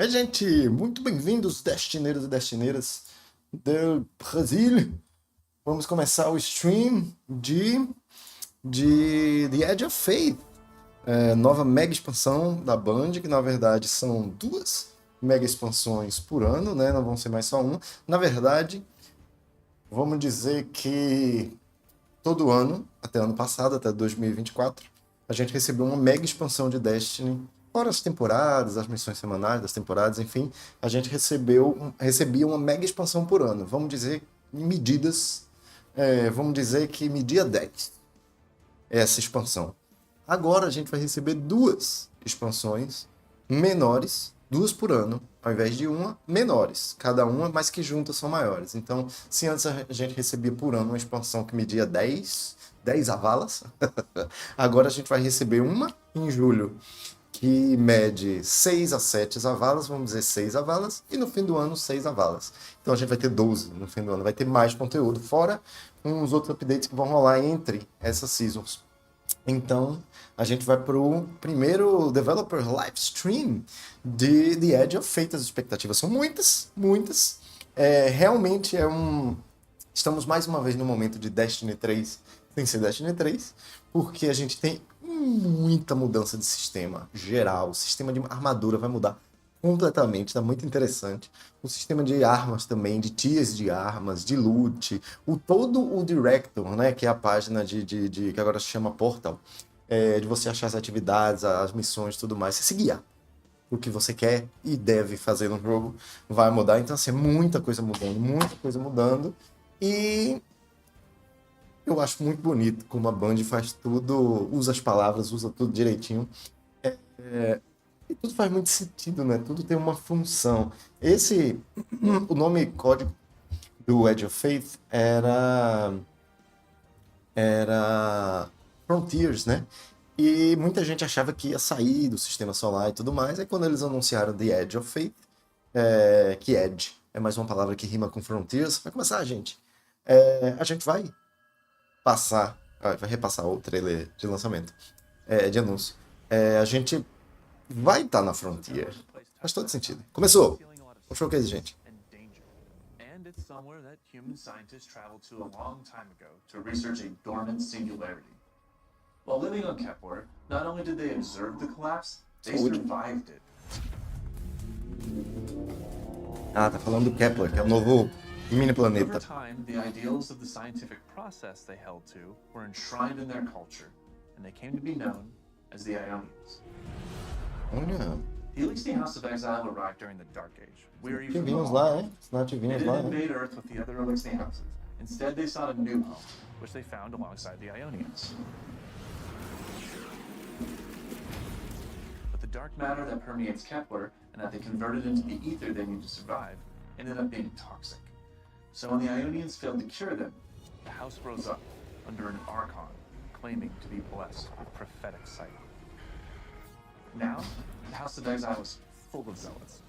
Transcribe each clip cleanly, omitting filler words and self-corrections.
Gente, muito bem-vindos, destineiros e destineiras do Brasil. Vamos começar o stream de The Edge of Faith, nova mega expansão da Band, que na verdade são duas mega expansões por ano, né? Não vão ser mais só uma. Na verdade, vamos dizer que todo ano, até ano passado, até 2024, a gente recebeu uma mega expansão de Destiny. Fora as temporadas, as missões semanais das temporadas, enfim, a gente recebia uma mega expansão por ano. Vamos dizer, em medidas, vamos dizer que media 10 essa expansão. Agora a gente vai receber duas expansões menores, duas por ano, ao invés de uma, menores. Cada uma, mas que juntas são maiores. Então, se antes a gente recebia por ano uma expansão que media 10 avalas, agora a gente vai receber uma em julho, que mede 6 a 7 avalas, vamos dizer 6 avalas, e no fim do ano 6 avalas. Então a gente vai ter 12 no fim do ano, vai ter mais conteúdo, fora uns outros updates que vão rolar entre essas seasons. Então, a gente vai para o primeiro Developer Live Stream de The Edge of Fate. As expectativas são muitas, muitas. Realmente é um... Estamos mais uma vez no momento de Destiny 3, sem ser Destiny 3, porque a gente tem muita mudança de sistema geral. O sistema de armadura vai mudar completamente, tá muito interessante. O sistema de armas também, de tiers de armas, de loot, todo o Director, né, que é a página que agora se chama Portal, de você achar as atividades, as missões e tudo mais, você se guiar. O que você quer e deve fazer no jogo vai mudar. Então, assim, muita coisa mudando, muita coisa mudando. E eu acho muito bonito como a Band faz tudo, usa as palavras, usa tudo direitinho. E tudo faz muito sentido, né? Tudo tem uma função. O nome código do Edge of Faith era Frontiers, né? E muita gente achava que ia sair do sistema solar e tudo mais. Aí quando eles anunciaram The Edge of Faith, que Edge é mais uma palavra que rima com Frontiers, vai começar, gente. A gente vai repassar o trailer de lançamento, de anúncio. A gente vai estar na Frontier. Faz todo sentido. Começou! O showcase, gente. And it's somewhere that human scientists traveled to a long time ago to research a dormant singularity. While living on Kepler, not only did they observe the collapse, they survived it. Ah, tá falando do Kepler, que é o novo mini Over planeta. time, the ideals of the scientific process they held to were enshrined in their culture, and they came to be known as the Ionians. Olha, The Elixir House of Exile arrived during the Dark Age, weary from the divinos long lá, march. hein? Os nativinhos They lá, didn't hein? invade Earth with the other Elixir houses. Instead, they sought a new home, which they found alongside the Ionians. But the dark matter that permeates Kepler and that they converted into the ether they need to survive ended up being toxic. So when the Ionians failed to cure them, the house rose up under an archon claiming to be blessed with prophetic sight. Now, the House of Exile is full of zealots.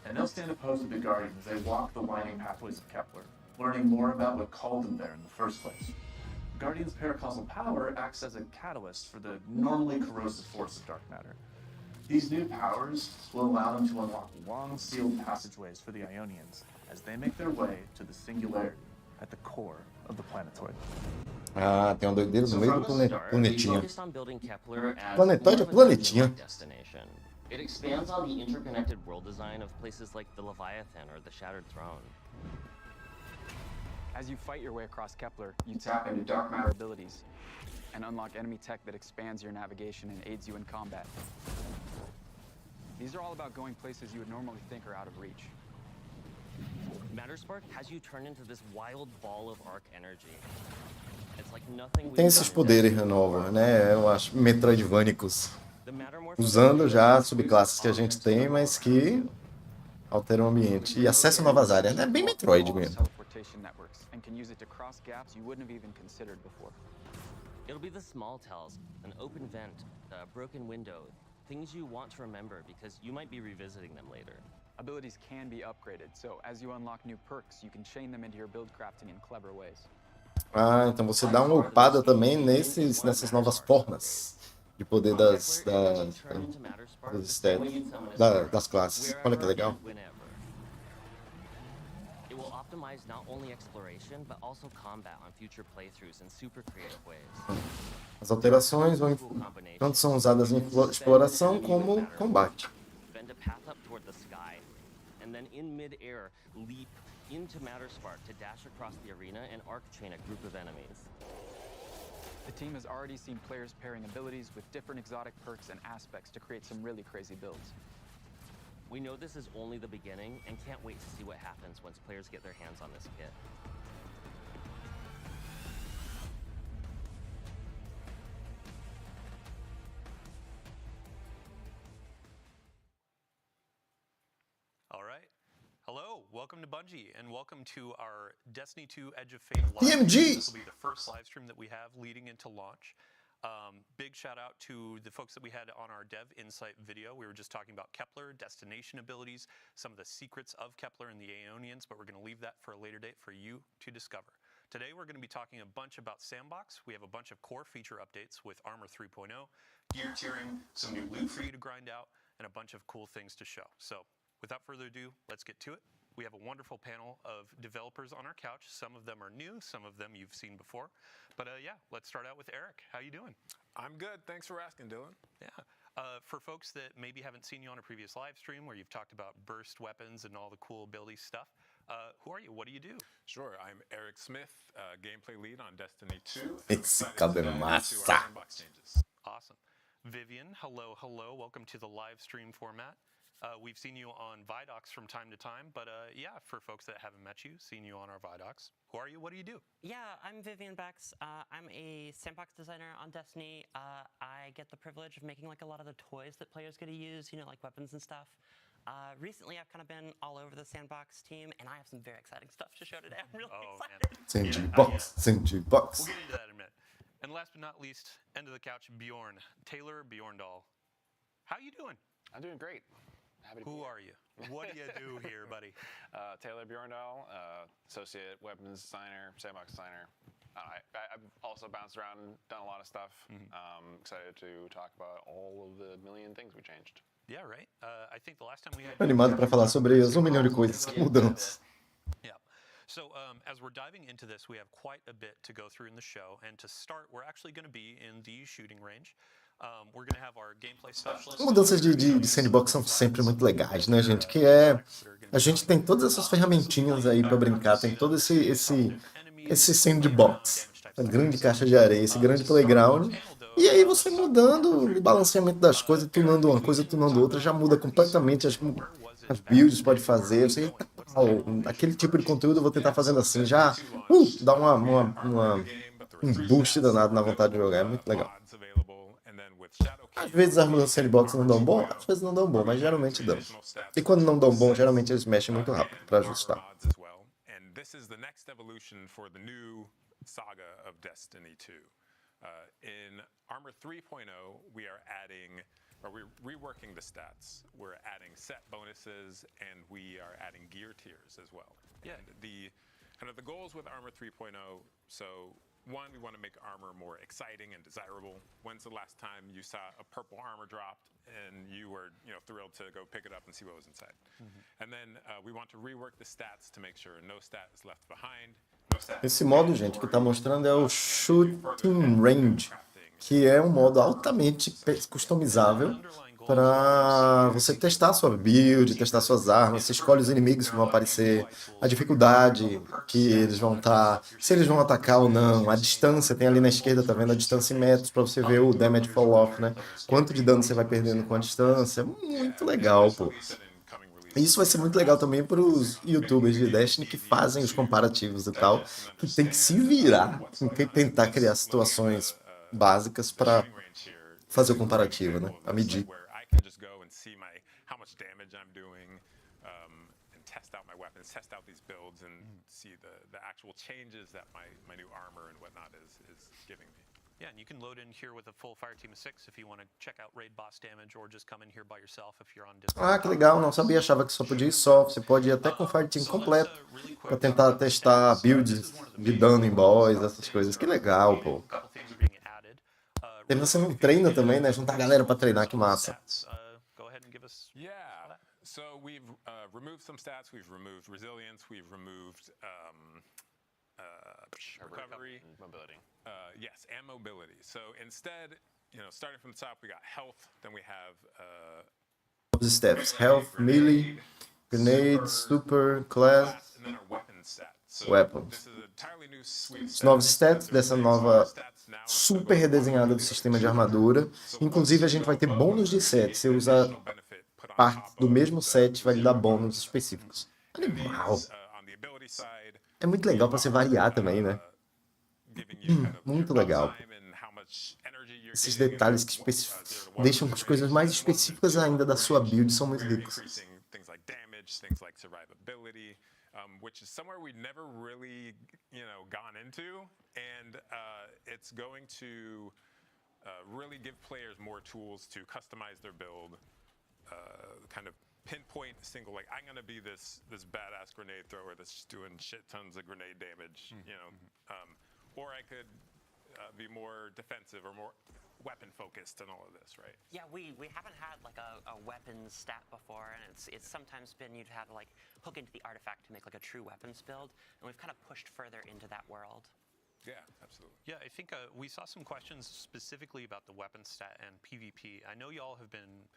And they'll stand opposed to the Guardians as they walk the winding pathways of Kepler, learning more about what called them there in the first place. Guardian's paracausal power acts as a catalyst for the normally corrosive force of dark matter. These new powers will allow them to unlock long sealed passageways for the Ionians as they make their way to the singularity at the core of the planetoid. Ah, tem uma doideira no So meio from do the start, we planetinha. focused on building Kepler as Planetóide é more than a planetinha. remote destination. It expands on the interconnected world design of places like the Leviathan or the Shattered Throne. As you fight your way across Kepler, you Tap into dark matter abilities and unlock enemy tech that expands your navigation and aids you in combat. These are all about going places you would normally think are out of reach. Matterspark has you turn into this wild ball of arc energy. It's like nothing we've Tem esses done in poderes Destiny novos, before. né? Eu acho metroidvânicos. The Mattermorph Usando já as subclasses que a gente tem, mas que alteram o ambiente. E acesso a novas áreas, né? Bem Metroid mesmo. Teleportation networks and can use it to cross gaps you wouldn't have even considered before. It'll be the small tells, an open vent, a broken window, things you want to remember because you might be revisiting them later. Abilities can be upgraded, so as you unlock new perks, you can chain them into your build crafting in clever ways. Ah, então você dá uma upada também nessas novas formas de poder Turn into matter spark dos when stats, you summon a spark, das classes. Olha que wherever legal. and whenever. It will optimize not only exploration, but also combat on future playthroughs in super creative ways. As alterações vão, tanto são usadas em exploração como combate. Bend a path up toward the sky, and then in mid-air, leap into matter spark to dash across the arena and arc chain a group of enemies. The team has already seen players pairing abilities with different exotic perks and aspects to create some really crazy builds. We know this is only the beginning and can't wait to see what happens once players get their hands on this kit. All right. Hello, welcome to Bungie, and welcome to our Destiny 2 Edge of Fate live PMG! stream. This will be the first live stream that we have leading into launch. Big shout out to the folks that we had on our Dev Insight video. We were just talking about Kepler, destination abilities, some of the secrets of Kepler and the Aeonians, but we're going to leave that for a later date for you to discover. Today we're going to be talking a bunch about Sandbox. We have a bunch of core feature updates with Armor 3.0, gear tiering, some new loot for you to grind out, and a bunch of cool things to show. So without further ado, let's get to it. We have a wonderful panel of developers on our couch. Some of them are new, some of them you've seen before. But yeah, let's start out with Eric. How you doing? I'm good. Thanks for asking, Dylan. Yeah. For folks that maybe haven't seen you on a previous live stream where you've talked about burst weapons and all the cool ability stuff, who are you? What do you do? Sure, I'm Eric Smith, gameplay lead on Destiny 2. Esse cabelo é massa. Sandbox changes. Awesome. Vivian, hello, hello. Welcome to the live stream format. We've seen you on Vidocs from time to time, but yeah, for folks that haven't met you, seen you on our Vidocs, who are you? What do you do? Yeah, I'm Vivian Bex. I'm a sandbox designer on Destiny. I get the privilege of making like a lot of the toys that players get to use, you know, like weapons and stuff. Recently, I've kind of been all over the sandbox team, and I have some very exciting stuff to show today. I'm really excited. Sandbox. We'll get into that in a minute. And last but not least, end of the couch, Bjorn. Taylor Bjorndal. How you doing? I'm doing great. Happy to be Who here. are you? What do you do here, buddy? Taylor Bjorndal, associate weapons designer, sandbox designer. I've also bounced around and done a lot of stuff. Excited to talk about all of the million things we changed. Yeah, right. I think the last time we had... Animado para falar sobre as 1 milhão de coisas que mudam. Yeah. So as we're diving into this, we have quite a bit to go through in the show. And to start, we're actually going to be in the shooting range. We're going to have our gameplay specialist. Mudanças de sandbox são sempre muito legais, né, gente? Que é... A gente tem todas essas ferramentinhas aí para brincar, tem todo esse sandbox, essa grande caixa de areia, esse grande playground. E aí você mudando o balanceamento das coisas, tunando uma coisa, tunando outra, já muda completamente as builds, pode fazer. Você, aquele tipo de conteúdo eu vou tentar fazendo assim, já dá um boost danado na vontade de jogar, é muito legal. Às vezes as mudanças de sandbox não dão bom, às vezes não dão bom, mas geralmente dão. E quando não dão bom, geralmente eles mexem muito rápido para ajustar. And this is the next evolution for the new saga of Destiny 2. In Armor 3.0, we're reworking the stats. We're adding set bonuses, and we are adding gear tiers as well. Yeah. And the goals with Armor 3.0, so one, we want to make armor more exciting and desirable. When's the last time you saw a purple armor dropped and you were, thrilled to go pick it up and see what was inside? And then we want to rework the stats to make sure no stat is left behind. Esse modo, gente, que está mostrando é o Shooting Range, que é um modo altamente customizável para você testar sua build, testar suas armas, você escolhe os inimigos que vão aparecer, a dificuldade que eles vão estar, se eles vão atacar ou não, a distância, tem ali na esquerda, tá vendo a distância em metros para você ver o damage fall off, né? Quanto de dano você vai perdendo com a distância, muito legal, pô. Isso vai ser muito legal também para os youtubers de Destiny que fazem os comparativos e tal, que tem que se virar, tem que tentar criar situações básicas para fazer o comparativo, né? A medir. Test out these builds and see the actual changes that my new armor and whatnot is giving me. Yeah, and you can load in here with a full fire team of 6 if you want to check out raid boss damage or just come in here by yourself if you're on Discord. Ah, que legal, não sabia, achava que só podia ir só, você pode ir até com o fire team completo para tentar testar builds de dano em boss, essas coisas, que legal, pô. Termina sendo um treino também, né? Juntar a galera pra treinar, que massa. Stats. Go ahead and give us. Yeah. So we've removed some stats. We've removed resilience. We've removed recovery, mobility. Yes, and mobility. So instead, starting from the top, we got health. Then we have Os stats: Health, Melee, Grenade, Super, Class, class, and then our weapon stat. So Weapons. this is an entirely new suite of Os novos stats There's dessa six nova stats now. super redesenhada do sistema de armadura. Inclusive, a gente vai ter bônus de set. Se usar Benefit put on parte top do of mesmo set, vai lhe dar bônus específicos. Animal! these, on the ability side, É muito legal pra você variar também, né? giving you kind of Muito your legal. uptime and how much energy you're Esses getting detalhes and que zero to one deixam as coisas mais específicas ainda da sua build são muito ricos. increasing things like damage, things like survivability, which is somewhere we've never really, gone into, and it's going to really give players more tools to customize their build, kind of pinpoint single, like I'm gonna be this badass grenade thrower that's just doing shit tons of grenade damage, or I could be more defensive or more weapon focused and all of this, right? Yeah, we haven't had like a weapons stat before, and it's sometimes been you'd have to like hook into the artifact to make like a true weapons build, and we've kind of pushed further into that world. Yeah, absolutely. Yeah, I think we saw some questions specifically about the weapon stat and PvP. I know y'all have been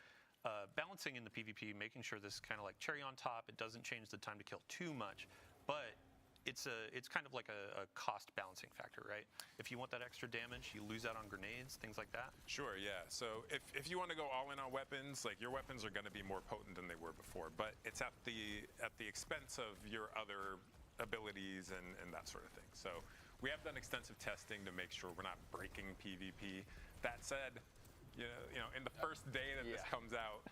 balancing in the PvP, making sure this kind of like cherry on top. It doesn't change the time to kill too much, but it's kind of like a cost balancing factor, right? If you want that extra damage, you lose out on grenades, things like that. Sure, yeah. So if you want to go all in on weapons, like your weapons are going to be more potent than they were before, but it's at the expense of your other abilities and that sort of thing. So we have done extensive testing to make sure we're not breaking PvP. That said, in the first day that this comes out,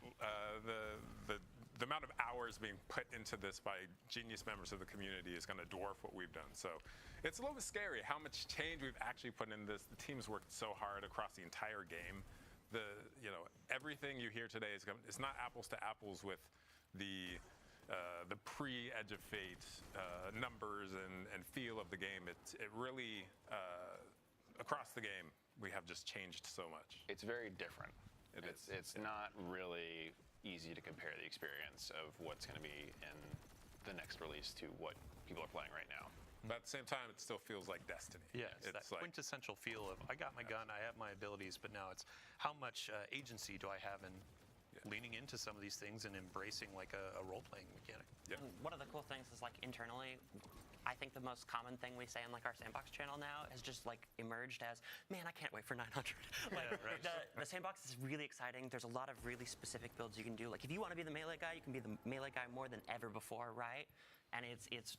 the amount of hours being put into this by genius members of the community is going to dwarf what we've done. So it's a little bit scary how much change we've actually put in this. The team's worked so hard across the entire game. Everything you hear today is not apples to apples with the pre-Edge of Fate numbers and feel of the game. It really across the game we have just changed so much. It's very different. It's not really easy to compare the experience of what's going to be in the next release to what people are playing right now. But at the same time, it still feels like Destiny. Yeah, it's that like quintessential feel of I got my gun, I have my abilities, but now it's how much agency do I have in leaning into some of these things and embracing like a role-playing mechanic. Yeah. And one of the cool things is like internally, I think the most common thing we say in like our sandbox channel now has just like emerged as, man, I can't wait for 900. Like right. the sandbox is really exciting. There's a lot of really specific builds you can do. Like if you want to be the melee guy, you can be the melee guy more than ever before, right? And it's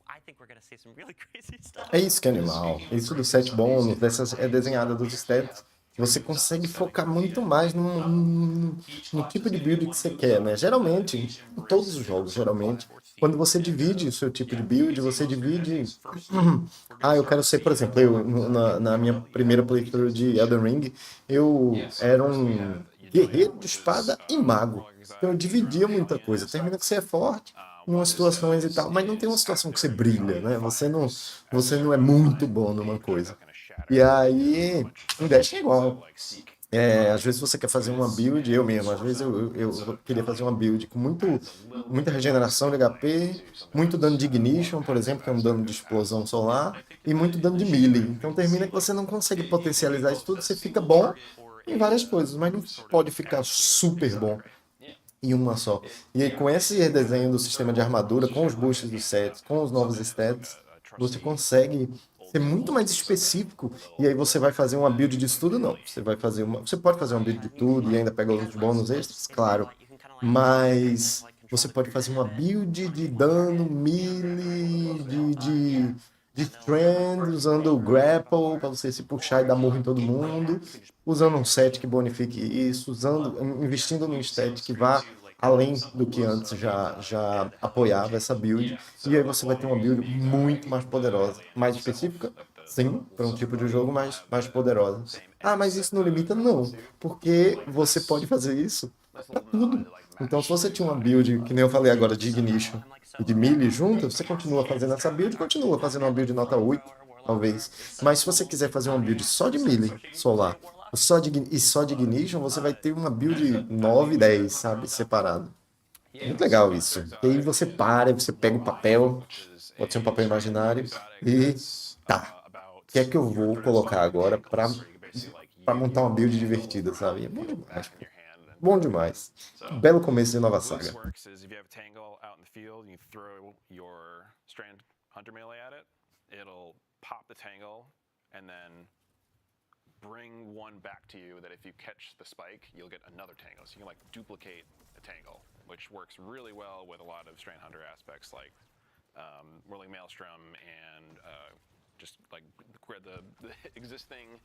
I think we're gonna see some really crazy stuff. É isso que é animal. Isso do set bônus, dessas é desenhada dos stats. Você consegue focar muito mais no tipo de build que você quer, né? Geralmente, em todos os jogos, geralmente, quando você divide o seu tipo de build, você divide... eu quero ser, por exemplo, na minha primeira playthrough de Elden Ring, eu era um guerreiro de espada e mago. Então eu dividia muita coisa. Termina que você é forte em umas situações e tal, mas não tem uma situação que você brilha, né? Você não é muito bom numa coisa. E aí, em Destiny é igual. Às vezes você quer fazer uma build, eu mesmo, às vezes eu queria fazer uma build com muita regeneração de HP, muito dano de ignition, por exemplo, que é um dano de explosão solar, e muito dano de melee. Então termina que você não consegue potencializar isso tudo, você fica bom em várias coisas, mas não pode ficar super bom em uma só. E aí, com esse redesenho do sistema de armadura, com os boosts dos sets, com os novos stats, você consegue ser muito mais específico, e aí você vai fazer uma build disso tudo? Não. Você pode fazer uma build de tudo e ainda pega os bônus extras, claro. Mas você pode fazer uma build de dano, melee, de trend, usando o grapple para você se puxar e dar murro em todo mundo, usando um set que bonifique isso, investindo num stat que vá além do que antes já apoiava essa build, e aí você vai ter uma build muito mais poderosa. Mais específica? Sim, para um tipo de jogo mais poderosa. Mas isso não limita? Não, porque você pode fazer isso para tudo. Então, se você tinha uma build, que nem eu falei agora, de Ignition e de Melee junto, você continua fazendo essa build, continua fazendo uma build nota 8, talvez. Mas se você quiser fazer uma build só de Melee solar, Só de Ignition você vai ter uma build 9 e 10, sabe? Separado. Muito legal isso. E aí você para, você pega o papel, pode ser um papel imaginário, e tá. O que é que eu vou colocar agora pra montar uma build divertida, sabe? É bom demais, pô. Bom demais. Belo começo de nova The way this saga. works is if you have a tangle out in the field, you throw your strand hunter melee at it, it'll pop the tangle and then bring one back to you that if you catch the spike, you'll get another tangle. So you can like duplicate a tangle, which works really well with a lot of strand hunter aspects like whirling maelstrom and just like the existing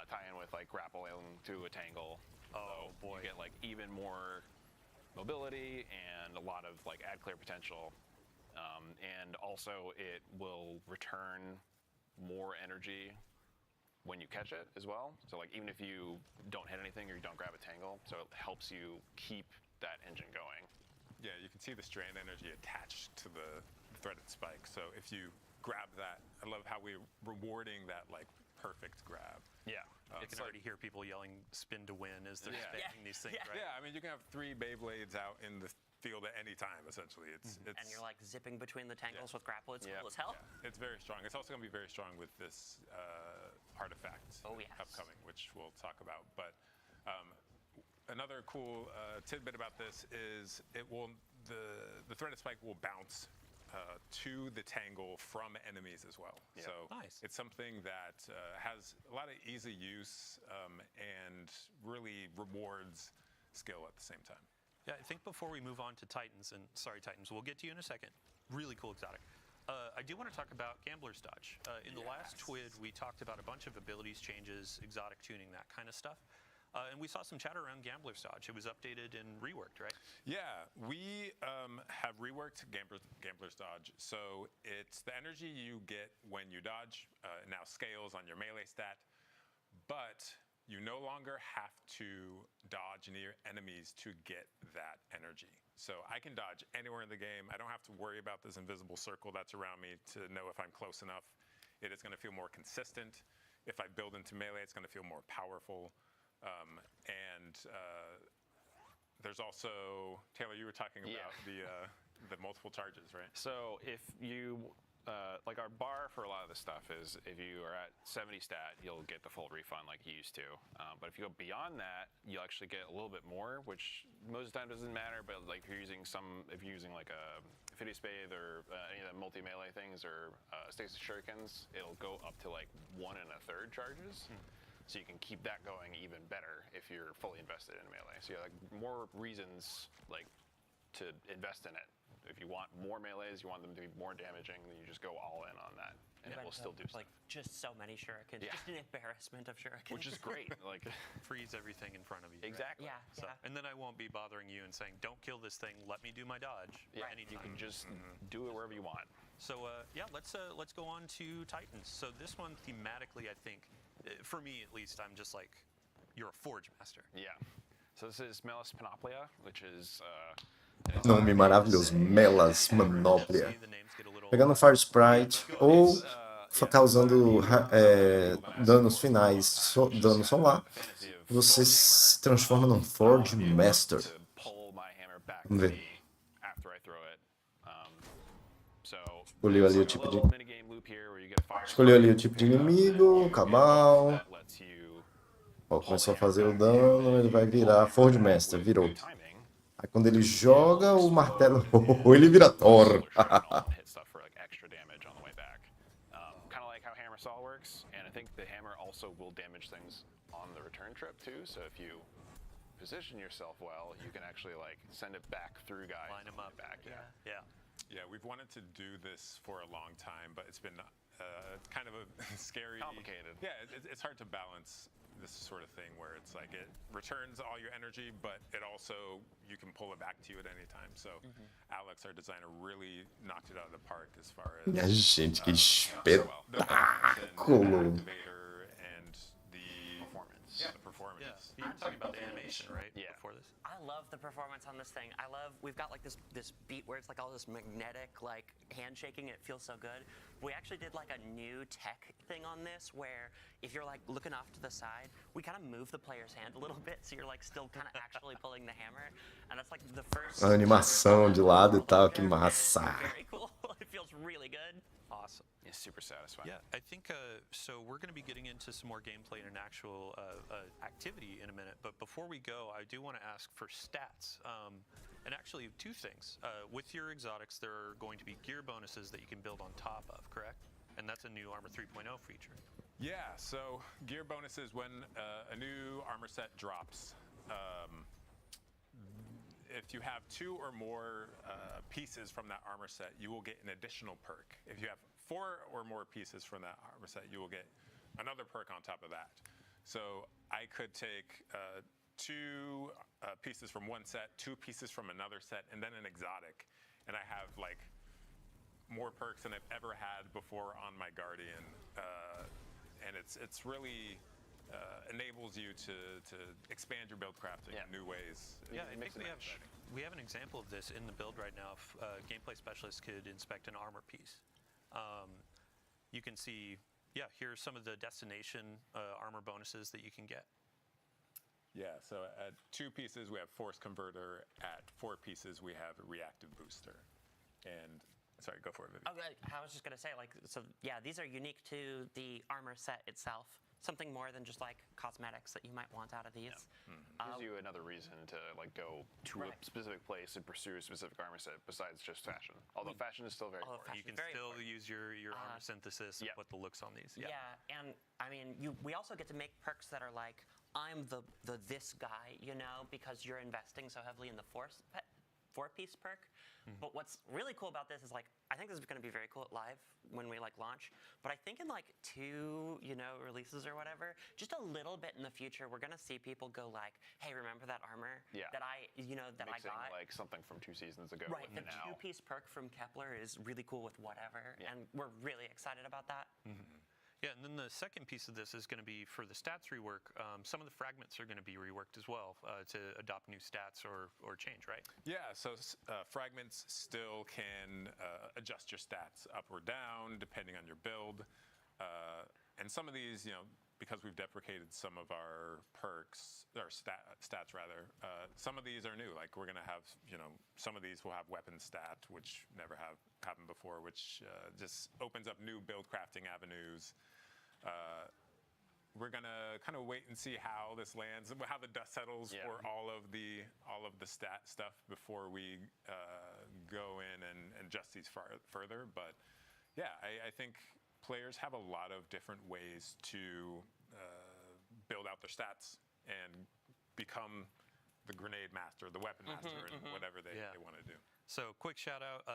tie-in with like grappling to a tangle. Oh boy. You get like even more mobility and a lot of like add clear potential. And also it will return more energy when you catch it as well. So like even if you don't hit anything or you don't grab a tangle, so it helps you keep that engine going. Yeah, you can see the strand energy attached to the threaded spike. So if you grab that, I love how we're rewarding that like perfect grab. Yeah. You can already hear people yelling "spin to win" as they're Yeah. spamming these things, right? Yeah, I mean you can have 3 Beyblades out in the field at any time. Essentially, it's And you're like zipping between the tangles with grapple. It's Yeah. cool as hell. it's very strong. It's also going to be very strong with this artifact Oh, yes. upcoming, which we'll talk about. But another cool tidbit about this is the threaded spike will bounce to the tangle from enemies as well. Yeah. So Nice. it's something that has a lot of easy use and really rewards skill at the same time. Yeah, I think before we move on to Titans, and sorry, Titans, we'll get to you in a second. Really cool exotic. I do want to talk about Gambler's Dodge. In the last TWID, we talked about a bunch of abilities changes, exotic tuning, that kind of stuff. And we saw some chatter around Gambler's Dodge. It was updated and reworked, right? Yeah, we have reworked Gambler's Dodge. So it's the energy you get when you dodge now scales on your melee stat, but you no longer have to dodge near enemies to get that energy. So I can dodge anywhere in the game. I don't have to worry about this invisible circle that's around me to know if I'm close enough. It is going to feel more consistent. If I build into melee, it's going to feel more powerful. And there's also, Taylor, you were talking about the multiple charges, right? So if you like our bar for a lot of this stuff is if you are at 70 stat, you'll get the full refund like you used to. But if you go beyond that, you'll actually get a little bit more, which most of the time doesn't matter. But like if you're using like a Fiddy Spade or any of the multi melee things or Stasis Shurikens, it'll go up to like 1 1/3 charges. So you can keep that going even better if you're fully invested in melee. So you have like more reasons like to invest in it. If you want more melees, you want them to be more damaging, then you just go all in on that, and it will still do like stuff. just so many shurikens. Yeah. Just an embarrassment of shurikens. Which is great. Like Freeze everything in front of you. right? exactly. Yeah, So, yeah. and then I won't be bothering you and saying, "Don't kill this thing. Let me do my dodge." Yeah, anytime. you can just do it wherever you want. So yeah, let's go on to Titans. So this one thematically, I think, for me at least, I'm just like, you're a forge master. Yeah. So this is Melis Panoplia, which is Nome maravilhoso, Melas Manoplia. See, the names get a little. Pegando Fire Sprite ou causando danos finais, dano solar, fantasy of você se transforma num Forge Master. to pull my hammer back Vamos to ver. me after I throw it. So Escolheu ali o there's tipo a de. little minigame loop here where you get a fire Escolheu ali o sprite, tipo de inimigo, Cabal. that lets you Ó, começou a fazer o dano, ele vai virar Forge Master, virou. good timing. Aí quando ele joga o martelo, ele vira Thor. Hit stuff for like extra damage on the way back. Kind of like how hammer saw works, and I think the hammer also will damage things on the return trip too. So if you position yourself well, you can actually like send it back through guys. Line 'em on the up. way back. Yeah. Yeah. Yeah, we've wanted to do this for a long time, but it's been kind of a scary, Complicated. Yeah, it's hard to balance this sort of thing where it's like it returns all your energy, but it also you can pull it back to you at any time. So Alex, our designer, really knocked it out of the park as far as Minha gente, que the balance and espetáculo. activator and the performance. Yeah, the performance. Yeah. talking about the animation, right? Yeah. Before this. I love the performance on this thing. We've got like this beat where it's like all this magnetic like handshaking. It feels so good. We actually did like a new tech thing on this where if you're like looking off to the side, we kind of move the player's hand a little bit, so you're like still kind of actually pulling the hammer, and that's like the first. A animação de lado e tal, que massa. Very cool. It feels really good. Awesome. It's super satisfying. Yeah, I think so. We're going to be getting into some more gameplay and an actual activity in a minute. But before we go, I do want to ask for stats. And actually, two things. With your exotics, there are going to be gear bonuses that you can build on top of, correct? And that's a new Armor 3.0 feature. Yeah, so gear bonuses when a new armor set drops. If you have 2 or more pieces from that armor set, you will get an additional perk. If you have 4 or more pieces from that armor set, you will get another perk on top of that. So I could take 2 pieces from one set, 2 pieces from another set, and then an exotic, and I have like more perks than I've ever had before on my Guardian, and it's really enables you to expand your build crafting in new ways. Yeah, I think we have an example of this in the build right now. If gameplay specialists could inspect an armor piece, you can see, here's some of the destination armor bonuses that you can get. Yeah, so at 2 pieces we have Force Converter. At 4 pieces we have a Reactive Booster. And sorry, go for it, Vivi. Okay, I was just gonna say, like, so yeah, these are unique to the armor set itself. Something more than just like cosmetics that you might want out of these. Gives you another reason to like go to a specific place and pursue a specific armor set besides just fashion. Although fashion is still very important. You can still use your armor synthesis and put the looks on these. Yeah, and I mean, we also get to make perks that are like, I'm the this guy, you know, because you're investing so heavily in the 4-piece perk. But what's really cool about this is like, I think this is going to be very cool at live when we like launch. But I think in like 2, releases or whatever, just a little bit in the future, we're going to see people go like, hey, remember that armor that I got? Like something from 2 seasons ago. Right, the 2-piece perk from Kepler is really cool with whatever, and we're really excited about that. Yeah, and then the second piece of this is going to be for the stats rework. Some of the fragments are going to be reworked as well to adopt new stats or change, right? Yeah, so fragments still can adjust your stats up or down depending on your build. And some of these, because we've deprecated some of our perks, or stats rather, some of these are new. Like we're going to have, some of these will have weapon stat, which never have happened before, which just opens up new build crafting avenues. We're gonna kind of wait and see how this lands, how the dust settles for all of the stat stuff before we go in and adjust these further. But yeah, I think players have a lot of different ways to build out their stats and become the grenade master, the weapon master, and whatever they want to do. So quick shout out,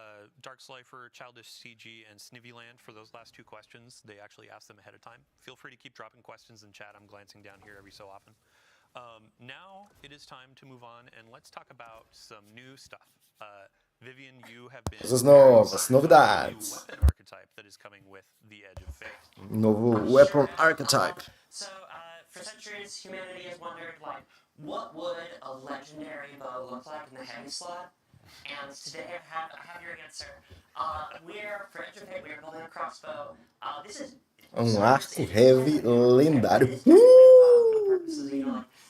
Dark Slifer, Childish CG, and Snivvyland for those last 2 questions. They actually asked them ahead of time. Feel free to keep dropping questions in chat. I'm glancing down here every so often. Now it is time to move on and let's talk about some new stuff. Vivian, you have been Coisas novas, novidades. New weapon archetype that is coming with the Edge of Fate. Novo weapon archetype. So for centuries, humanity has wondered, like, what would a legendary bow look like in the heavy slot? And today I have your answer. For Edge of Fate, we are building a crossbow. This is Arco heavy lendário.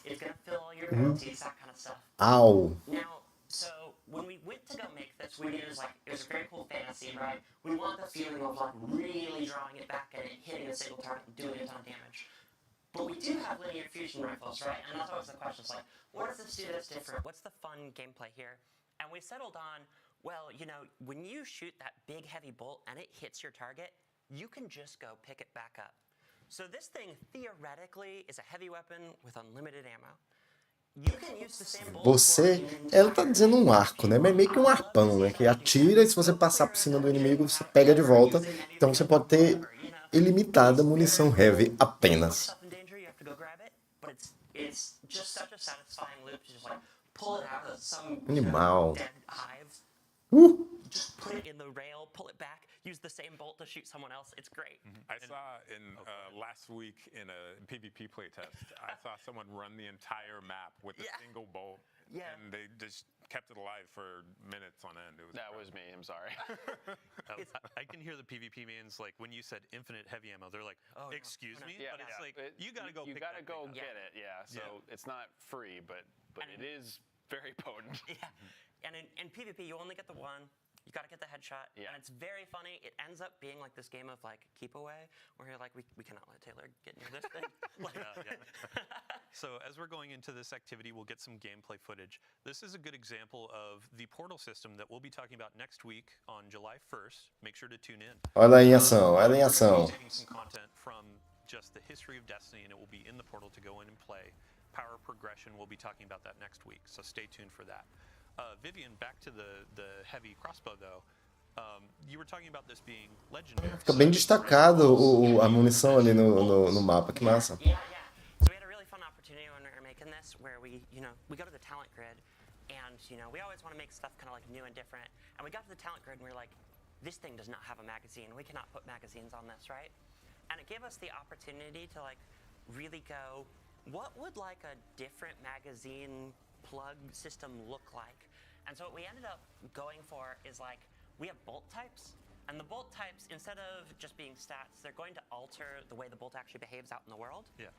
It's gonna fill all your abilities, that kind of stuff. Ow. Now, so when we went to go make this, we knew it was a very cool fantasy, right? We want the feeling of like really drawing it back and it hitting a single target and doing a ton of damage. But we do have linear fusion rifles, right? And that's always the question. It's like, what does this do that's different? What's the fun gameplay here? And we settled on, well, when you shoot that big heavy bolt and it hits your target, you can just go pick it back up. So this thing, theoretically, is a heavy weapon with unlimited ammo. You can use the same bolt. Ela tá dizendo um arco, né? Mas meio que um arpão, né? Que atira e se você passar por cima do inimigo, você pega de volta. Então você pode ter ilimitada munição heavy apenas. Animal. Just put it in the rail, pull it back. use the same bolt to shoot someone else. It's great. I saw in last week in a PvP playtest, I saw someone run the entire map with a single bolt, and they just kept it alive for minutes on end. That was me. I'm sorry. I can hear the PvP mains, like when you said infinite heavy ammo, they're like, excuse me? Yeah, but it's like, you gotta go You pick gotta that go thing up. get it. Yeah. So it's not free, but it is very potent. Yeah. And in PvP, you only get the one. You got to get the headshot. Yeah. And it's very funny. It ends up being like this game of like keep away, where you're like, we cannot let Taylor get near this thing. Like, So as we're going into this activity, we'll get some gameplay footage. This is a good example of the portal system that we'll be talking about next week on July 1st. Make sure to tune in. Olha em ação, olha em ação. Taking some content from just the history of Destiny, and it will be in the portal to go in and play. Power progression, we'll be talking about that next week, so stay tuned for that. Vivian, back to the heavy crossbow though. You were talking about this being legendary. Fica bem destacado a munição ali no mapa, que massa. Yeah. So we had a really fun opportunity when we were making this, where we go to the talent grid, and we always want to make stuff kind of like new and different. And we got to the talent grid, and we were like, this thing does not have a magazine. We cannot put magazines on this, right? And it gave us the opportunity to like really go, what would like a different magazine plug system look like? And so what we ended up going for is like, we have bolt types, and the bolt types, instead of just being stats, they're going to alter the way the bolt actually behaves out in the world. Yeah.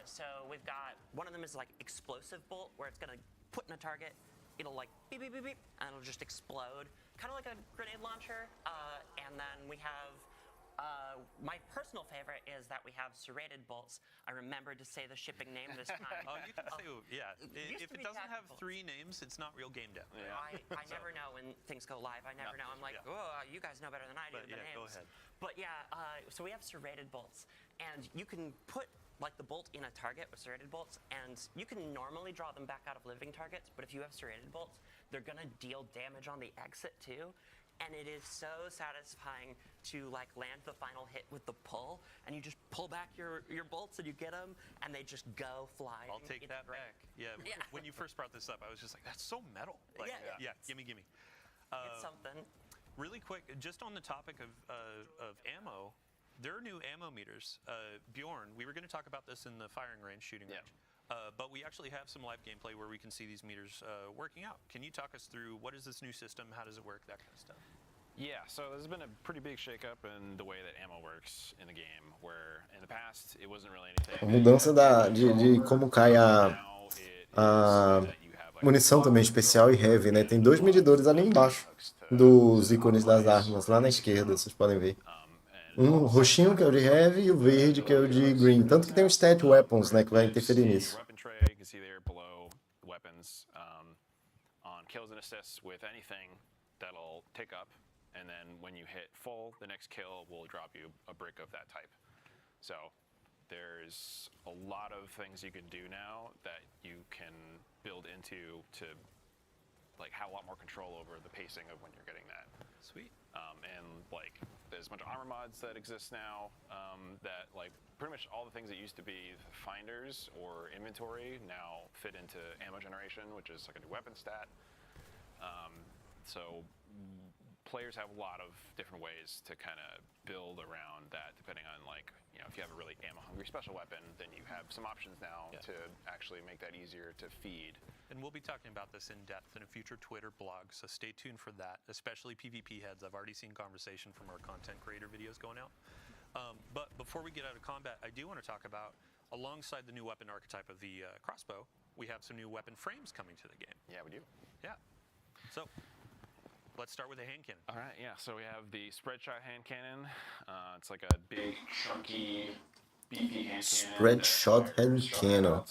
So we've got, one of them is like explosive bolt, where it's gonna put in a target, it'll like beep, beep, beep, beep, and it'll just explode. Kind of like a grenade launcher. And then we have, my personal favorite is that we have serrated bolts. I remembered to say the shipping name this time. Oh, you can say, yeah. Used If to it be doesn't have tactical. 3 names, it's not real game dev. Yeah. I never know when things go live. I never know. I'm like, oh, you guys know better than I do But the yeah, names. go ahead. But yeah, so we have serrated bolts, and you can put like the bolt in a target with serrated bolts, and you can normally draw them back out of living targets, but if you have serrated bolts, they're gonna deal damage on the exit too. And it is so satisfying to like land the final hit with the pull, and you just pull back your bolts and you get them, and they just go flying. I'll take that back. Yeah. When you first brought this up, I was just like, that's so metal. Like, yeah. Gimme. It's something. Really quick, just on the topic of ammo, there are new ammo meters. Bjorn, we were going to talk about this in the firing range, shooting range. But we actually have some live gameplay where we can see these meters working out. Can you talk us through what is this new system? How does it work? That kind of stuff. Yeah, so there's been a pretty big shakeup in the way that ammo works in the game, where in the past it wasn't really anything. A mudança de como cai a munição também especial e heavy, né? Tem 2 medidores ali embaixo dos ícones das armas, lá na esquerda, vocês podem ver. Um roxinho, que é o de heavy, e o verde, que é o de green. Tanto que tem o stat weapons, né, que vai interferir nisso. Weapon tray, you can see there below weapons on kills and assists with anything that'll tick up, and then when you hit full, the next kill will drop you a brick of that type. So there's a lot of things you can do now that you can build into to like have a lot more control over the pacing of when you're getting that. Sweet. And like there's a bunch of armor mods that exist now that like pretty much all the things that used to be finders or inventory now fit into ammo generation, which is like a new weapon stat. So players have a lot of different ways to kind of build around that, depending on like, if you have a really ammo-hungry special weapon, then you have some options now to actually make that easier to feed. And we'll be talking about this in depth in a future Twitter blog, so stay tuned for that, especially PvP heads. I've already seen conversation from our content creator videos going out. But before we get out of combat, I do want to talk about, alongside the new weapon archetype of the crossbow, we have some new weapon frames coming to the game. Yeah, we do. Yeah. So let's start with the hand cannon. All right, yeah. So we have the spread shot hand cannon. It's like a big, chunky, beefy hand cannon. Spread shot hand cannon.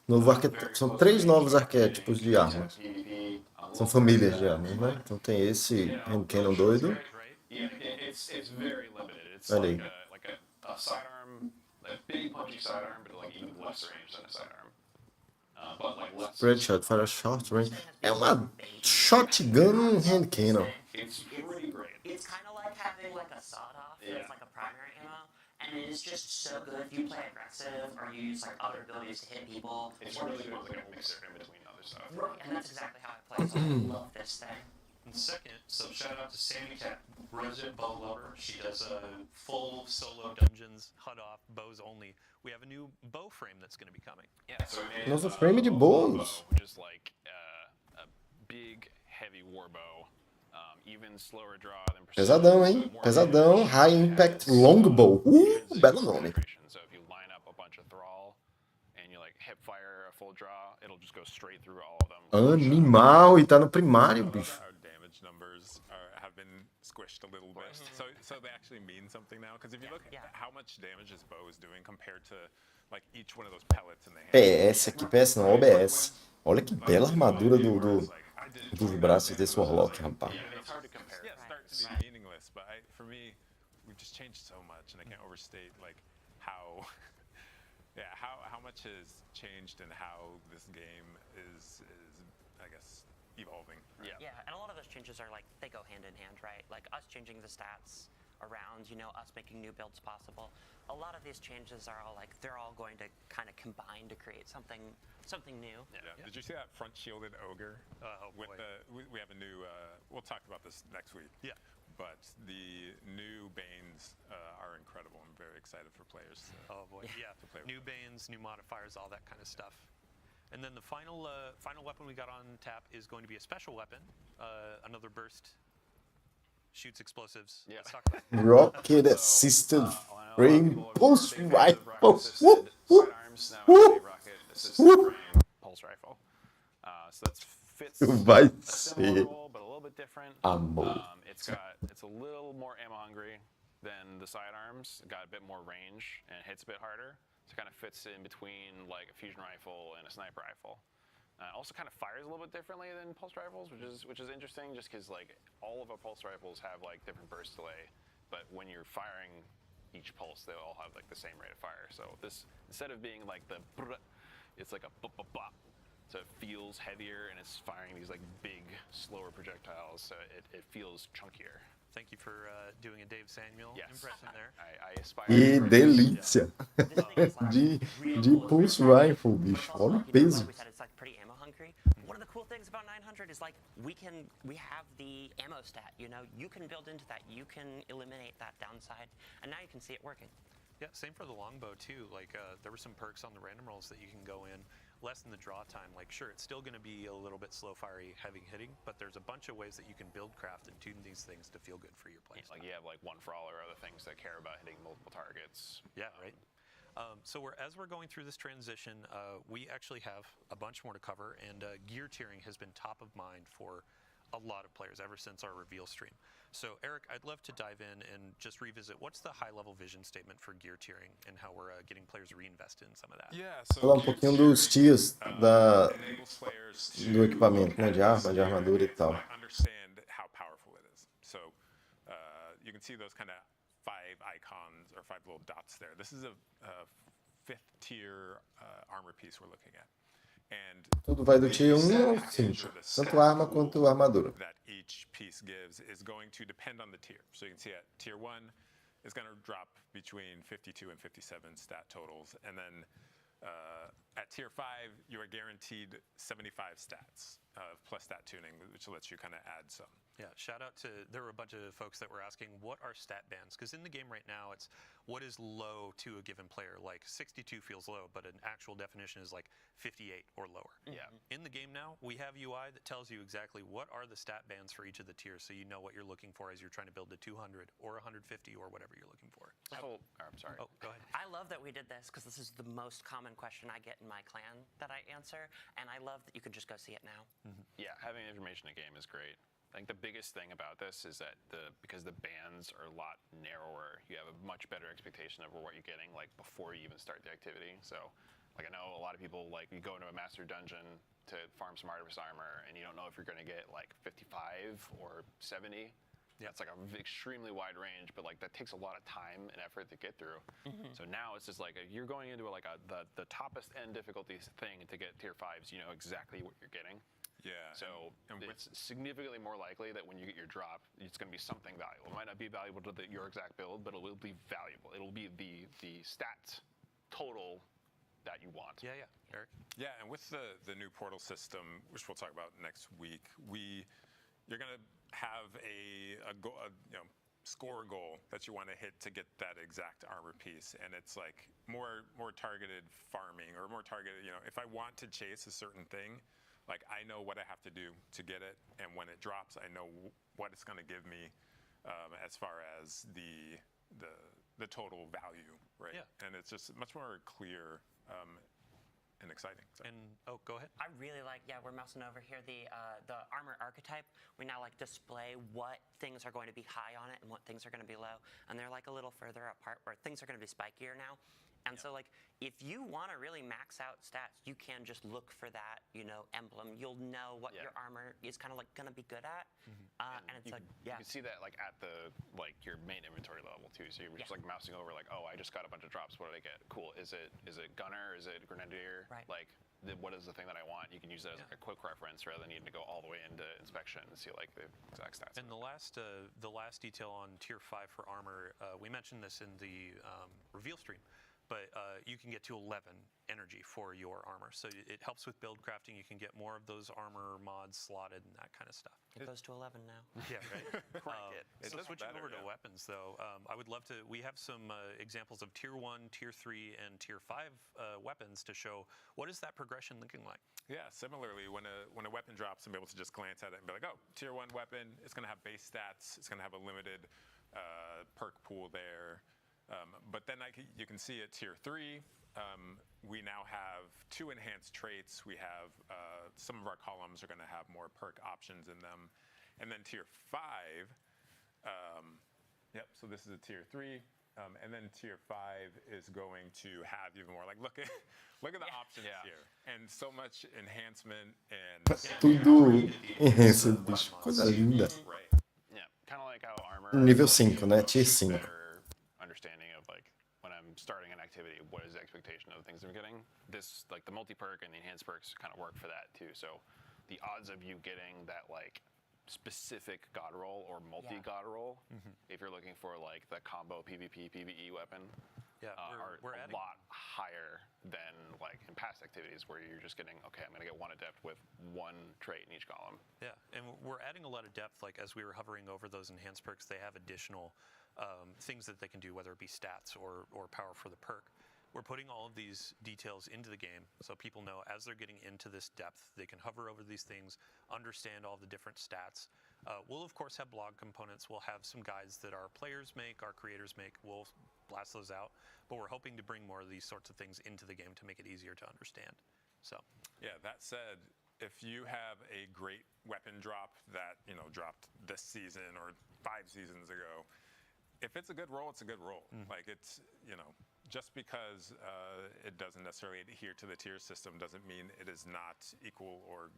São 3 novos arquétipos de armas. São famílias de armas, né? Então tem esse hand cannon doido. It's very limited. It's Olha aí. like a sidearm, like big punchy sidearm, but like even less range than a sidearm. But like less. Spread shot para short range. É uma shotgun hand cannon. It's pretty great. It's kind of like having like a sawed-off that's like a primary ammo, and it is just so good if you play aggressive or you use like other abilities to hit people. It's really good, like a mixer in between other stuff. Right, and that's exactly how it plays. I love this thing. And second, so shout out to Sammy Cat, resident bow lover. She does full solo dungeons, HUD off, bows only. We have a new bow frame that's going to be coming. Yeah, so we made Nosso frame de a bows. which is like a big, heavy war bow. Even slower draw than Pesadão, hein? Pesadão. High Impact Longbow. Belo nome. So if you line up a bunch of thrall and you like hip fire a full draw, it'll just go straight through all of them. Animal. E tá no primário, bicho. Our damage numbers have been squished a little bit, so they actually mean something now. Because if you look at how much damage this bow is doing compared to like each one of those pellets in the hand. PS aqui, PS não, OBS. Olha que bela armadura dos braços desse Warlock, rapaz. It's hard to compare. Yeah, it starts to be meaningless, but for me, we've just changed so much, and I can't overstate like how much has changed and how this game is I guess evolving. Right? Yeah, and a lot of those changes are like, they go hand in hand, right? Like us changing the stats around, you know, us making new builds possible. A lot of these changes are all like, they're all going to kind of combine to create something new. Yeah. Did you see that front shielded ogre? Boy. We have a new. We'll talk about this next week. Yeah. But the new Banes are incredible. I'm very excited for players. Oh boy, yeah. To play with. New Banes, new modifiers, all that kind of stuff. And then the final weapon we got on tap is going to be a special weapon, another burst, shoots explosives. Yeah. Let's talk about it. Rocket Assisted Frame Pulse Rifle. Sidearms now a rocket assisted frame pulse rifle. So that fits Vai a similar ser role, but a little bit different. amor. It's a little more ammo hungry than the sidearms. It got a bit more range and hits a bit harder. So it kind of fits in between like a fusion rifle and a sniper rifle. Also kind of fires a little bit differently than pulse rifles, which is interesting just because like all of our pulse rifles have like different burst delay, but when you're firing each pulse, they all have like the same rate of fire. So this, instead of being like the brr, it's like a bop bop bop. So it feels heavier and it's firing these like big, slower projectiles. So it feels chunkier. Thank you for doing a Dave Samuel impression there. I aspire. Que to- delícia. This thing is, like, De Pulse Rifle, bicho. Olha o peso. Like we said, it's like pretty ammo hungry. One of the cool things about 900 is like we have the ammo stat. You know, you can build into that. You can eliminate that downside, and now you can see it working. Yeah, same for the longbow too. Like there were some perks on the random rolls that you can go in, lessen the draw time. Like sure, it's still going to be a little bit slow fiery, heavy hitting, but there's a bunch of ways that you can build craft and tune these things to feel good for your playstyle. Like you have like one for all or other things that care about hitting multiple targets. Yeah, right. So as we're going through this transition, we actually have a bunch more to cover, and gear tiering has been top of mind for a lot of players ever since our reveal stream. So Eric, I'd love to dive in and just revisit what's the high-level vision statement for gear tiering and how we're getting players reinvested in some of that. Yeah. So Falar pouquinho dos tiers enables players do equipamento, né? De arma, de armadura e tal. understand how powerful it is. So you can see those kind of 5 icons or 5 little dots there. This is a 5th tier armor piece we're looking at. And Tudo vai do tier 1 ao 5. Tanto arma quanto armadura. that each piece gives is going to depend on the tier. So you can see at tier 1 is going to drop between 52 and 57 stat totals. And then at tier 5, you are guaranteed 75 stats plus stat tuning, which lets you kind of add some. Yeah, shout out to, there were a bunch of folks that were asking, what are stat bands? Because in the game right now, it's what is low to a given player. Like 62 feels low, but an actual definition is like 58 or lower. Yeah. In the game now, we have UI that tells you exactly what are the stat bands for each of the tiers, so you know what you're looking for as you're trying to build a 200 or 150 or whatever you're looking for. I'm sorry. Oh, go ahead. I love that we did this because this is the most common question I get in my clan that I answer, and I love that you can just go see it now. Yeah, having information in a game is great. I think the biggest thing about this is that because the bands are a lot narrower, you have a much better expectation of what you're getting like before you even start the activity. So, like I know a lot of people like you go into a master dungeon to farm some artifice armor, and you don't know if you're going to get like 55 or 70. Yeah, it's like an extremely wide range, but like that takes a lot of time and effort to get through. So now it's just like you're going into the toppest end difficulty thing to get tier 5s. You know exactly what you're getting. Yeah. So and with it's significantly more likely that when you get your drop, it's going to be something valuable. It might not be valuable to your exact build, but it will be valuable. It'll be the stats total that you want. Yeah, Eric? Yeah, and with the new portal system, which we'll talk about next week, you're going to have a goal, score goal that you want to hit to get that exact armor piece, and it's like more targeted farming or more targeted. If I want to chase a certain thing, like I know what I have to do to get it, and when it drops, I know what it's going to give me as far as the total value, right? Yeah. And it's just much more clear and exciting. So. And go ahead. I really like, we're mousing over here, the armor archetype. We now like display what things are going to be high on it and what things are going to be low. And they're like a little further apart where things are going to be spikier now. And so like, if you want to really max out stats, you can just look for that, emblem. You'll know what your armor is kind of like going to be good at. And it's you can see that like at your main inventory level too. So you're just like mousing over like, oh, I just got a bunch of drops. What did I get? Cool. Is it gunner? Is it grenadier? Right. Like what is the thing that I want? You can use that as like a quick reference rather than needing to go all the way into inspection and see like the exact stats. And the last detail on tier 5 for armor, we mentioned this in the reveal stream. But you can get to 11 energy for your armor. So it helps with build crafting. You can get more of those armor mods slotted and that kind of stuff. It goes to 11 now. Yeah, right. So does switching better, over to weapons, though, I would love to. We have some examples of tier 1, tier 3, and tier 5 weapons to show what is that progression looking like. Yeah, similarly, when a weapon drops, I'm able to just glance at it and be like, oh, tier 1 weapon, it's going to have base stats, it's going to have a limited perk pool there. But then you can see at tier 3, we now have 2 enhanced traits. We have some of our columns are going to have more perk options in them. And then tier 5, so this is a tier 3. And then tier 5 is going to have even more. Like look at the options here, and so much enhancement and Tudo esse bicho, coisa linda. Right. Yeah, kind of like how armor. Nível 5, né? Tier 5. Better understanding of like when I'm starting an activity, what is the expectation of the things I'm getting? This like the multi-perk and the enhanced perks kind of work for that too. So the odds of you getting that like specific god roll or multi-god roll, if you're looking for like the combo PvP PvE weapon, are we're a lot higher than like in past activities where you're just getting, okay, I'm gonna get 1 adept with 1 trait in each column. Yeah, and we're adding a lot of depth. Like as we were hovering over those enhanced perks, they have additional things that they can do, whether it be stats or power for the perk. We're putting all of these details into the game so people know as they're getting into this depth, they can hover over these things, understand all the different stats. We'll, of course, have blog components. We'll have some guides that our players make, our creators make. We'll blast those out. But we're hoping to bring more of these sorts of things into the game to make it easier to understand. So, yeah, that said, if you have a great weapon drop that, dropped this season or 5 seasons ago, if it's a good roll, it's a good roll. Like it's, just because it doesn't necessarily adhere to the tier system doesn't mean it is not equal or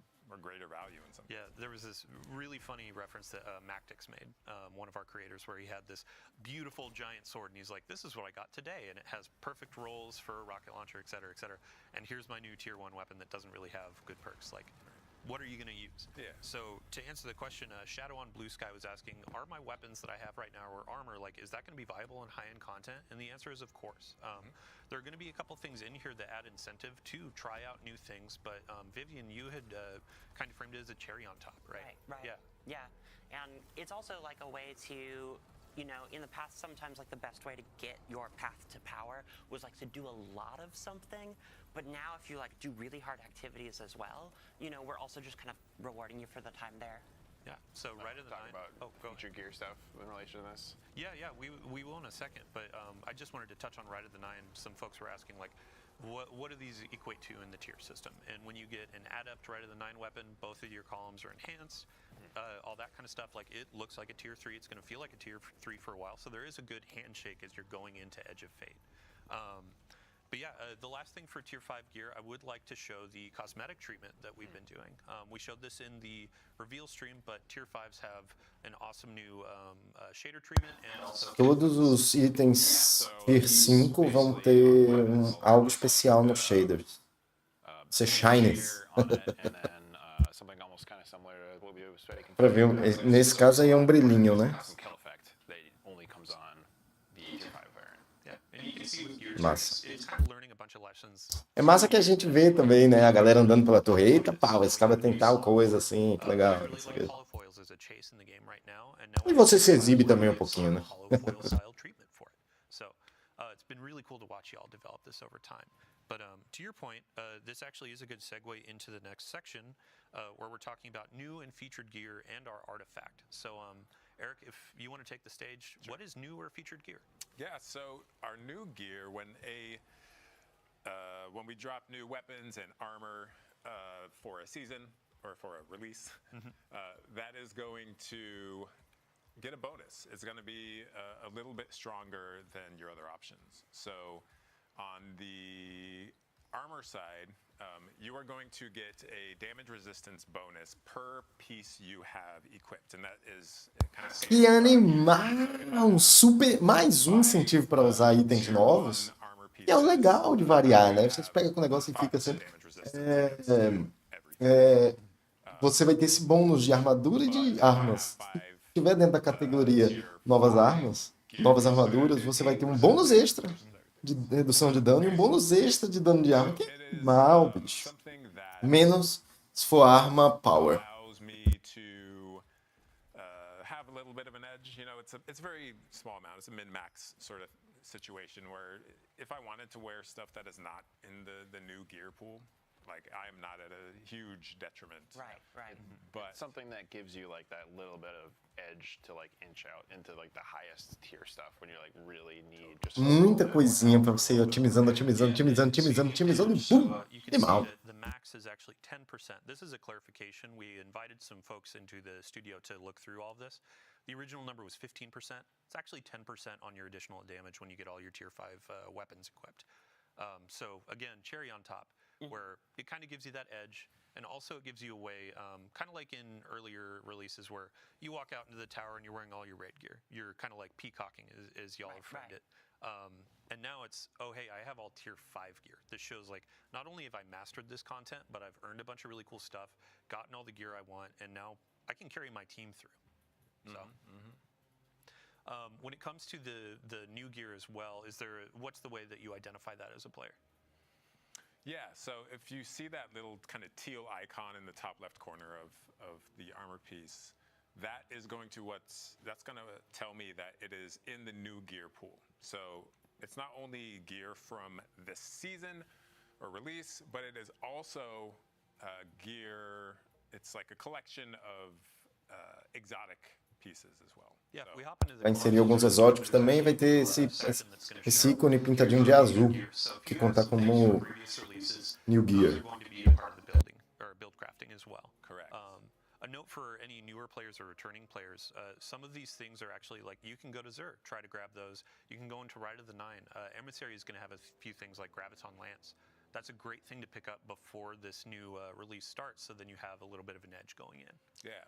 greater value in some cases. Yeah, there was this really funny reference that Mactix made, one of our creators, where he had this beautiful giant sword, and he's like, this is what I got today, and it has perfect rolls for a rocket launcher, et cetera, and here's my new tier 1 weapon that doesn't really have good perks. Like, what are you going to use? Yeah. So to answer the question, Shadow on Blue Sky was asking, are my weapons that I have right now or armor, like, is that going to be viable in high-end content? And the answer is, of course. There are going to be a couple things in here that add incentive to try out new things, but Vivian, you had kind of framed it as a cherry on top, right? Right. Yeah. And it's also like a way to, in the past, sometimes like the best way to get your path to power was like to do a lot of something. But now if you like do really hard activities as well, we're also just kind of rewarding you for the time there. Yeah, so right at the talk 9. about go future gear stuff in relation to this. Yeah, we will in a second, but I just wanted to touch on right at the 9. Some folks were asking, like, what do these equate to in the tier system? And when you get an adept right at the 9 weapon, both of your columns are enhanced, all that kind of stuff. Like, it looks like a tier 3. It's going to feel like a tier 3 for a while. So there is a good handshake as you're going into Edge of Fate. But yeah, the last thing for tier 5 gear, I would like to show the cosmetic treatment that we've been doing. We showed this in the reveal stream, but tier 5s have an awesome new shader treatment. And also Todos os itens tier 5 vão ter algo especial nos shaders. Ser shinies. Something almost kind of similar to what we do with Sweaty Pra ver, nesse caso aí é um brilhinho, né? Some kill effect that only comes on the tier 5 variant. Yeah, and you can see with gears, Massa. it's kind of learning a bunch of lessons. É massa que a gente vê também, né? A galera andando pela torre. Eita, pau, esse cara tem tal coisa assim, que legal. Não sei o Like quê. holofoils is a a chase in the game right now, and now E você se exibe também um pouquinho, né? hollow foil style treatment for it. So it's been really cool to watch y'all develop this over time. But to your point, this actually is a good segue into the next section where we're talking about new and featured gear and our artifact. So Eric, if you want to take the stage, what is new or featured gear? Yeah, so our new gear, when we drop new weapons and armor for a season or for a release, that is going to get a bonus. It's going to be a little bit stronger than your other options. So on the armor side, you are going to get a damage resistance bonus per piece you have equipped, and that is kind of Que animal! Super, mais um incentivo para usar itens novos. E é o legal de variar, né? Você pega com o negócio e fica sempre... você vai ter esse bônus de armadura e de armas. Se tiver dentro da categoria novas armas, novas armaduras, você vai ter um bônus extra de redução de dano e um bônus extra de dano de arma. Que é mal, bicho. Menos se for arma power. Have a little bit of an edge, you know, it's a very small amount. It's a min-max sort of situation where if I wanted to wear stuff that is not in the new gear pool, like I am not at a huge detriment. Right. But something that gives you like that little bit of edge to like inch out into like the highest tier stuff when you like really need just Muita coisinha para você ir otimizando e pum, animal. The max is actually 10%. This is a clarification. We invited some folks into the studio to look through all of this. The original number was 15%. It's actually 10% on your additional damage when you get all your tier 5 weapons equipped. So again, cherry on top, where it kind of gives you that edge, and also it gives you a way, kind of like in earlier releases where you walk out into the tower and you're wearing all your raid gear. You're kind of like peacocking, as y'all have framed it. And now it's, oh, hey, I have all tier 5 gear. This shows like, not only have I mastered this content, but I've earned a bunch of really cool stuff, gotten all the gear I want, and now I can carry my team through. So, when it comes to the new gear as well, what's the way that you identify that as a player? Yeah, so if you see that little kind of teal icon in the top left corner of the armor piece, that is going to that's going to tell me that it is in the new gear pool. So it's not only gear from this season or release, but it is also gear. It's like a collection of exotic pieces as well. Yeah, we hop into Vai inserir alguns exóticos também, vai ter esse ícone pintadinho de azul, que conta como New Gear. Build crafting as well. Correct. A note for any newer players or returning players, some of these things are actually like, you can go to Xur, try to grab those. You can go into Rite of the Nine. Emissary is going to have a few things like Graviton Lance. That's a great thing to pick up before this new release starts, so then you have a little bit of an edge going in. Yeah,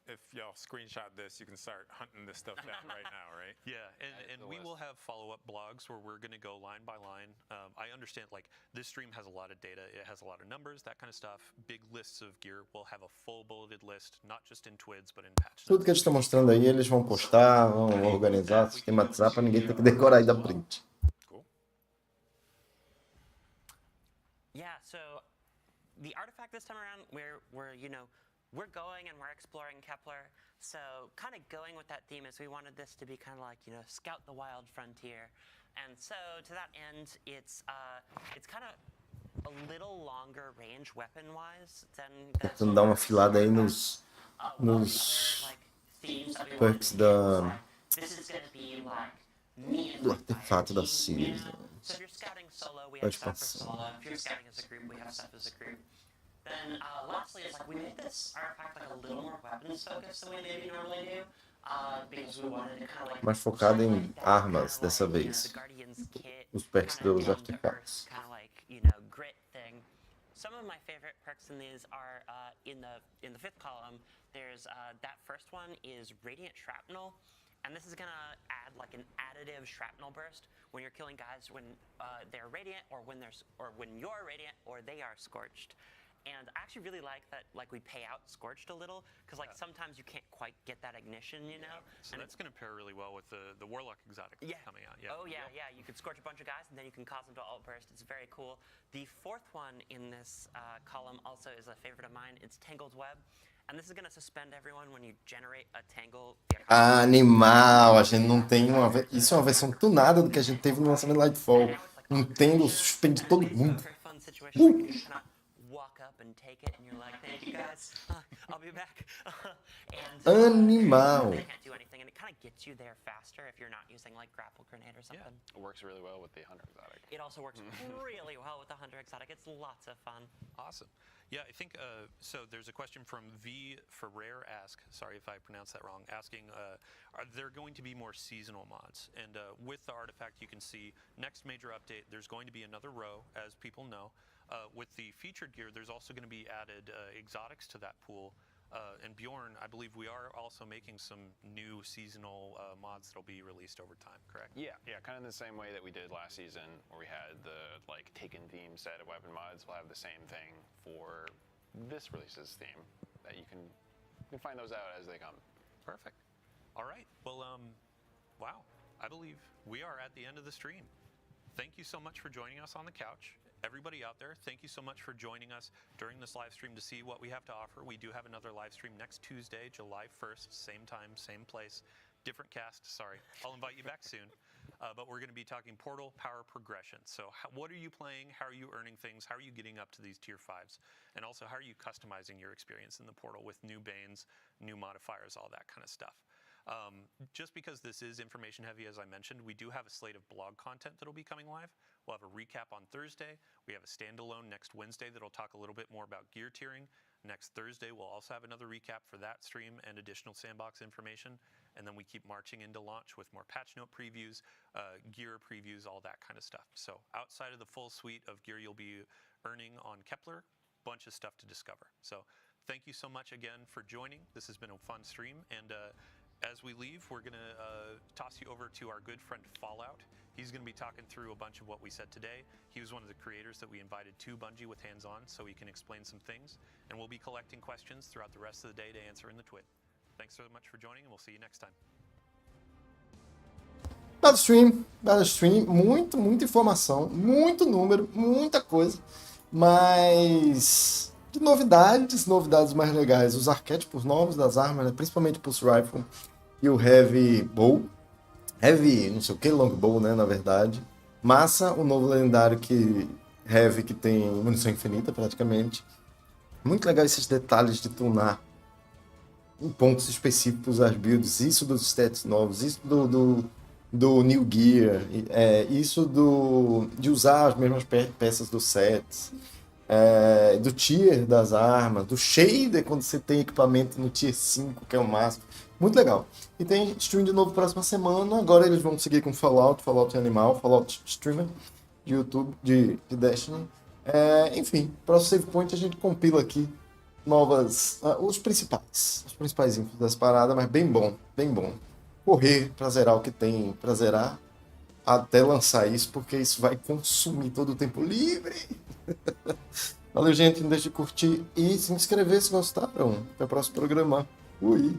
if y'all screenshot this, you can start hunting this stuff down right now, right? Yeah, and we will have follow-up blogs where we're going to go line by line. I understand, like, this stream has a lot of data. It has a lot of numbers, that kind of stuff. Big lists of gear. We'll have a full bulleted list, not just in TWIDs, but in patch notes. Tudo que eles estão mostrando aí, eles vão postar, vão organizar, sistematizar, para ninguém ter que decorar e dar print. Cool. Yeah, so the artifact this time around, we're going and we're exploring Kepler. So kind of going with that theme is we wanted this to be kind of like, scout the wild frontier. And so to that end, it's kind of a little longer range weapon-wise than Tentando dar uma afilada aí nos perks do artefato da cinza. So if you're scouting solo, we have stuff for solo. If you're scouting as a group, we have stuff as a group. Then lastly, it's like we made this artifact like a little more weapons focused than we maybe normally do, because we wanted to kind of like Mais focado em armas dessa vez. Os perks dos artefatos. Kind of like grit thing. Some of my favorite perks in these are in the fifth column. There's that first one is Radiant Shrapnel. And this is going to add like an additive shrapnel burst when you're killing guys when they're radiant or when you're radiant or they are scorched. And I actually really like that, like we pay out scorched a little, because like sometimes you can't quite get that ignition, So that's going to pair really well with the Warlock exotic coming out. Yeah. Oh yeah. You could scorch a bunch of guys and then you can cause them to alt burst. It's very cool. The fourth one in this column also is a favorite of mine. It's Tangled Web. And this is going to suspend everyone when you generate a tangle. Animal! A gente não tem uma... Isso é uma versão tunada do que a gente teve no lançamento Lightfall. Um Tangle suspende todo mundo. Very fun situation where you can just kind of walk up and take it, and you're like, "Thank you guys, I'll be back." Animal! They can't do anything, and it kind of gets you there faster if you're not using like grapple grenade or something. It works really well with the Hunter Exotic. It also works really well with the Hunter Exotic. It's lots of fun. Awesome. Yeah, I think, so there's a question from V for Rare Ask, sorry if I pronounced that wrong, asking, are there going to be more seasonal mods? And with the artifact, you can see next major update, there's going to be another row, as people know. With the featured gear, there's also going to be added exotics to that pool. And Bjorn, I believe we are also making some new seasonal mods that'll be released over time, correct? Yeah, kind of the same way that we did last season, where we had the like Taken theme set of weapon mods. We'll have the same thing for this release's theme. That you can find those out as they come. Perfect. All right. Well, wow. I believe we are at the end of the stream. Thank you so much for joining us on the couch. Everybody out there, thank you so much for joining us during this live stream to see what we have to offer. We do have another live stream next Tuesday, July 1st, same time, same place, different cast, sorry. I'll invite you back soon. But we're going to be talking Portal Power Progression. So what are you playing? How are you earning things? How are you getting up to these tier 5s? And also, how are you customizing your experience in the Portal with new Banes, new modifiers, all that kind of stuff? Just because this is information heavy, as I mentioned, we do have a slate of blog content that'll be coming live. We'll have a recap on Thursday. We have a standalone next Wednesday that'll talk a little bit more about gear tiering. Next Thursday, we'll also have another recap for that stream and additional sandbox information. And then we keep marching into launch with more patch note previews, gear previews, all that kind of stuff. So outside of the full suite of gear you'll be earning on Kepler, bunch of stuff to discover. So thank you so much again for joining. This has been a fun stream. And as we leave, we're going to toss you over to our good friend Fallout. He's going to be talking through a bunch of what we said today. He was one of the creators that we invited to Bungie with hands-on, so he can explain some things. And we'll be collecting questions throughout the rest of the day to answer in the Twit. Thanks so much for joining, and we'll see you next time. Belo stream, muita informação, muito número, muita coisa, mas de novidades mais legais, os arquétipos novos das armas, né? Principalmente o Pulse Rifle e o Heavy Bow, Heavy, não sei o que, Longbow, né, na verdade. Massa, o novo lendário Heavy, que tem munição infinita, praticamente. Muito legal esses detalhes de tunar em pontos específicos as builds, isso dos stats novos, isso do New Gear, isso de usar as mesmas peças dos sets, do tier das armas, do shader quando você tem equipamento no tier 5, que é o máximo. Muito legal. E tem stream de novo próxima semana. Agora eles vão seguir com Fallout Animal, Fallout Streamer de YouTube, de Destiny. Enfim, próximo save point a gente compila aqui os principais infos das paradas, mas bem bom. Correr pra zerar o que tem pra zerar até lançar isso, porque isso vai consumir todo o tempo livre. Valeu, gente. Não deixe de curtir e se inscrever se gostaram. Até o próximo programa. Fui!